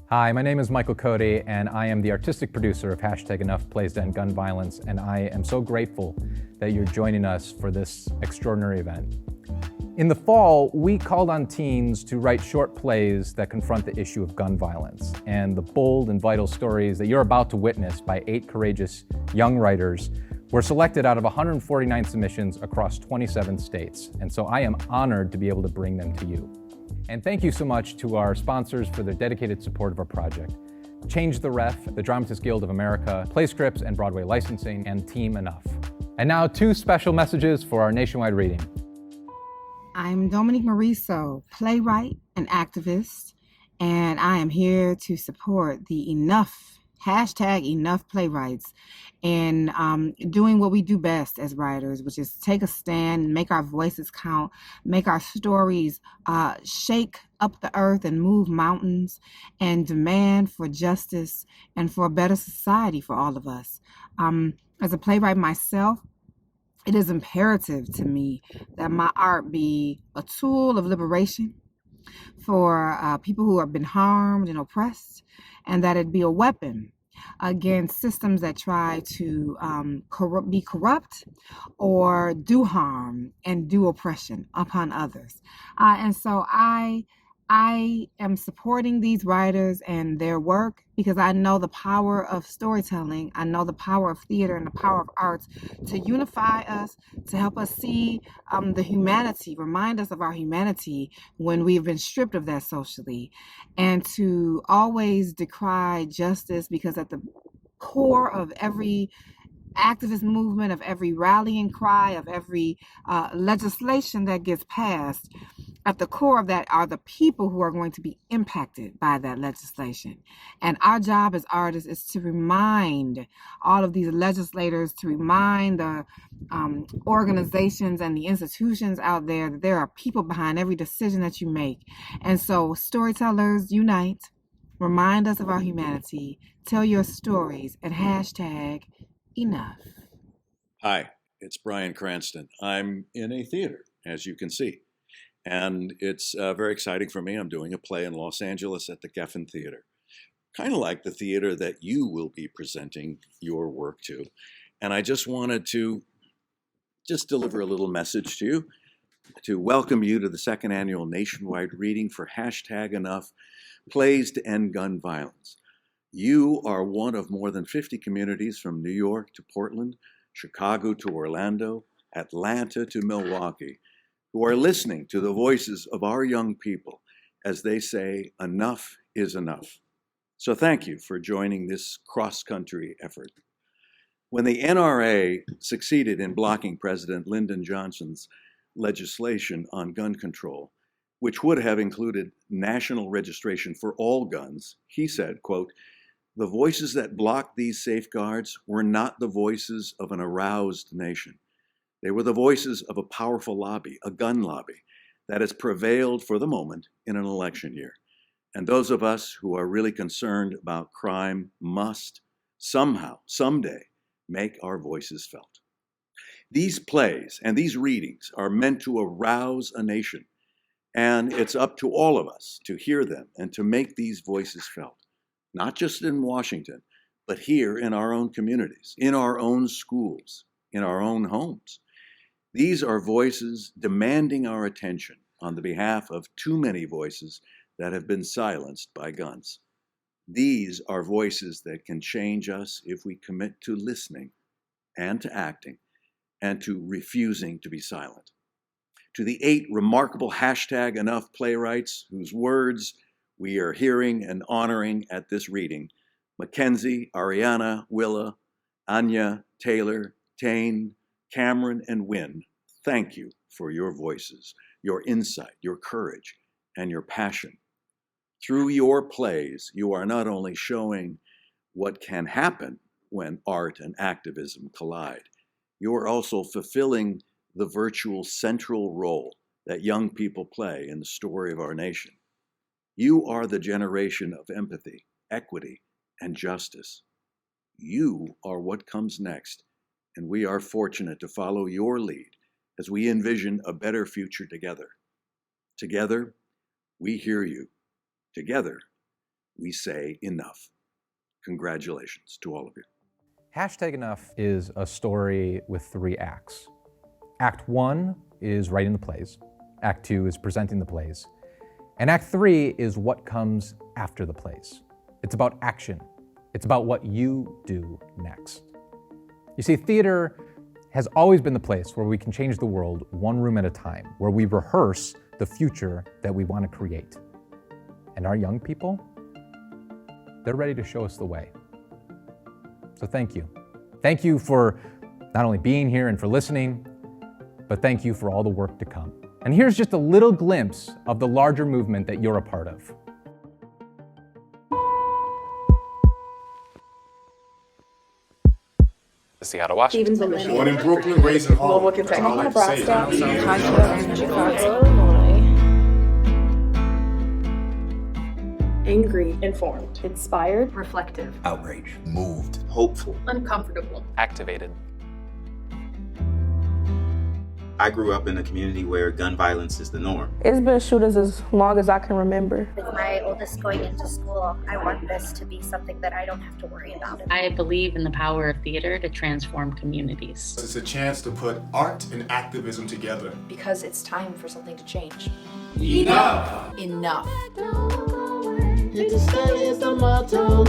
Hi, my name is Michael Cotey, and I am the artistic producer of #Enough Plays to End Gun Violence, and I am so grateful that you're joining us for this extraordinary event. In the fall, we called on teens to write short plays that confront the issue of gun violence, and the bold and vital stories that you're about to witness by 8 courageous young writers were selected out of 149 submissions across 27 states, and so I am honored to be able to bring them to you. And thank you so much to our sponsors for their dedicated support of our project. Change the Ref, the Dramatists Guild of America, Playscripts and Broadway Licensing, and Team Enough. And now 2 special messages for our nationwide reading. I'm Dominique Morisseau, playwright and activist, and I am here to support the Enough Playwrights in doing what we do best as writers, which is take a stand, make our voices count, make our stories shake up the earth and move mountains, and demand for justice and for a better society for all of us. As a playwright myself, it is imperative to me that my art be a tool of liberation for people who have been harmed and oppressed, and that it be a weapon against systems that try to be corrupt or do harm and do oppression upon others. And so I am supporting these writers and their work because I know the power of storytelling. I know the power of theater and the power of arts to unify us, to help us see the humanity, remind us of our humanity when we've been stripped of that socially, and to always decry justice, because at the core of every activist movement, of every rallying cry, of every legislation that gets passed, at the core of that are the people who are going to be impacted by that legislation. And our job as artists is to remind all of these legislators, to remind the organizations and the institutions out there that there are people behind every decision that you make. And so storytellers unite, remind us of our humanity, tell your stories, and #enough. Hi, it's Bryan Cranston. I'm in a theater, as you can see. And it's very exciting for me. I'm doing a play in Los Angeles at the Geffen Theater, kind of like the theater that you will be presenting your work to. And I just wanted to deliver a little message to you, to welcome you to the 2nd annual nationwide reading for #Enough Plays to End Gun Violence. You are one of more than 50 communities from New York to Portland, Chicago to Orlando, Atlanta to Milwaukee, who are listening to the voices of our young people as they say, enough is enough. So thank you for joining this cross-country effort. When the NRA succeeded in blocking President Lyndon Johnson's legislation on gun control, which would have included national registration for all guns, he said, quote, "The voices that blocked these safeguards were not the voices of an aroused nation. They were the voices of a powerful lobby, a gun lobby, that has prevailed for the moment in an election year. And those of us who are really concerned about crime must somehow, someday, make our voices felt." These plays and these readings are meant to arouse a nation, and it's up to all of us to hear them and to make these voices felt, not just in Washington, but here in our own communities, in our own schools, in our own homes. These are voices demanding our attention on the behalf of too many voices that have been silenced by guns. These are voices that can change us if we commit to listening and to acting and to refusing to be silent. To the 8 remarkable #Enough playwrights whose words we are hearing and honoring at this reading, Mackenzie, Ariana, Willa, Anya, Taylor, Tane, Cameron, and Wynn, thank you for your voices, your insight, your courage, and your passion. Through your plays, you are not only showing what can happen when art and activism collide, you are also fulfilling the virtual central role that young people play in the story of our nation. You are the generation of empathy, equity, and justice. You are what comes next, and we are fortunate to follow your lead as we envision a better future together. Together, we hear you. Together, we say enough. Congratulations to all of you. Hashtag Enough is a story with 3 acts. Act 1 is writing the plays. Act 2 is presenting the plays. And Act 3 is what comes after the plays. It's about action. It's about what you do next. You see, theater has always been the place where we can change the world one room at a time, where we rehearse the future that we want to create. And our young people, they're ready to show us the way. So thank you. Thank you for not only being here and for listening, but thank you for all the work to come. And here's just a little glimpse of the larger movement that you're a part of. Seattle, Washington. Born in Brooklyn, raised in Harlem. Milwaukee, Nebraska, angry, informed, inspired, reflective, Outraged, moved, hopeful, uncomfortable, Activated. I grew up in a community where gun violence is the norm. It's been shootings as long as I can remember. With my oldest going into school, I want this to be something that I don't have to worry about. I believe in the power of theater to transform communities. It's a chance to put art and activism together. because it's time for something to change. Enough! Enough. Hit the steady is the motto.